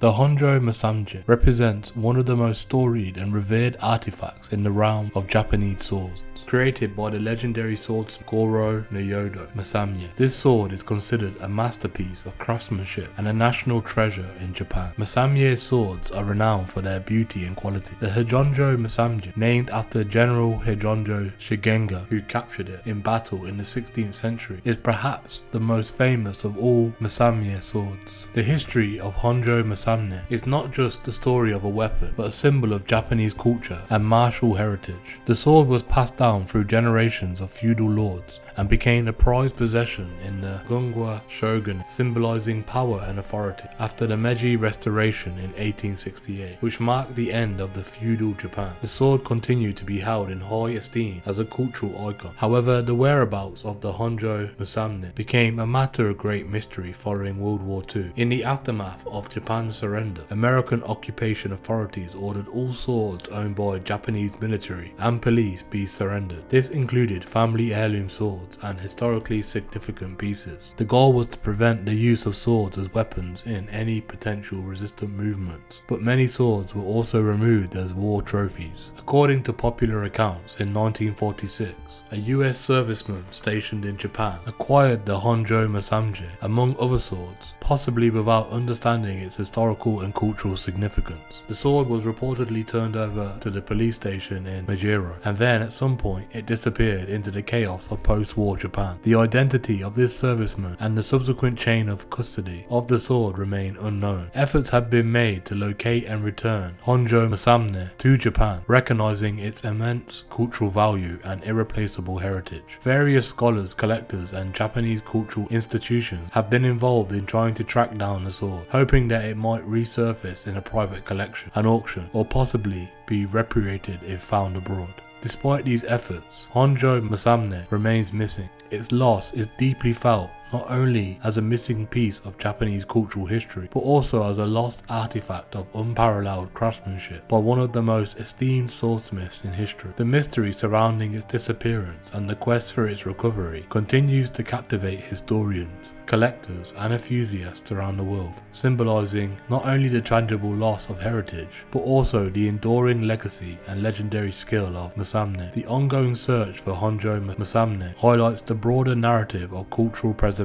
The Honjō Masamune represents one of the most storied and revered artifacts in the realm of Japanese swords. Created by the legendary swordsmith Goro Noyodo Masamune, this sword is considered a masterpiece of craftsmanship and a national treasure in Japan. Masamune's swords are renowned for their beauty and quality. The Honjō Masamune, named after General Honjō Shigenga, who captured it in battle in the 16th century, is perhaps the most famous of all Masamune swords. The history of Honjō Masamune is not just the story of a weapon, but a symbol of Japanese culture and martial heritage. The sword was passed down through generations of feudal lords and became a prized possession in the Gunwa shogunate, symbolizing power and authority. After the Meiji Restoration in 1868, which marked the end of the feudal Japan, the sword continued to be held in high esteem as a cultural icon. However, the whereabouts of the Honjō Masamune became a matter of great mystery following World War II. In the aftermath of Japan's surrender, American occupation authorities ordered all swords owned by Japanese military and police be surrendered. This included family heirloom swords and historically significant pieces. The goal was to prevent the use of swords as weapons in any potential resistant movements, but many swords were also removed as war trophies. According to popular accounts, in 1946, a US serviceman stationed in Japan acquired the Honjō Masamune, among other swords, possibly without understanding its historical and cultural significance. The sword was reportedly turned over to the police station in Majiro, and then at some point it disappeared into the chaos of post-war Japan. The identity of this serviceman and the subsequent chain of custody of the sword remain unknown. Efforts have been made to locate and return Honjō Masamune to Japan, recognizing its immense cultural value and irreplaceable heritage. Various scholars, collectors, and Japanese cultural institutions have been involved in trying to track down the sword, hoping that it might resurface in a private collection, an auction, or possibly be repatriated if found abroad. Despite these efforts, Honjō Masamune remains missing. Its loss is deeply felt not only as a missing piece of Japanese cultural history, but also as a lost artifact of unparalleled craftsmanship by one of the most esteemed swordsmiths in history. The mystery surrounding its disappearance and the quest for its recovery continues to captivate historians, collectors, and enthusiasts around the world, symbolizing not only the tangible loss of heritage, but also the enduring legacy and legendary skill of Masamune. The ongoing search for Honjō Masamune highlights the broader narrative of cultural preservation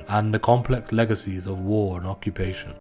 and the complex legacies of war and occupation.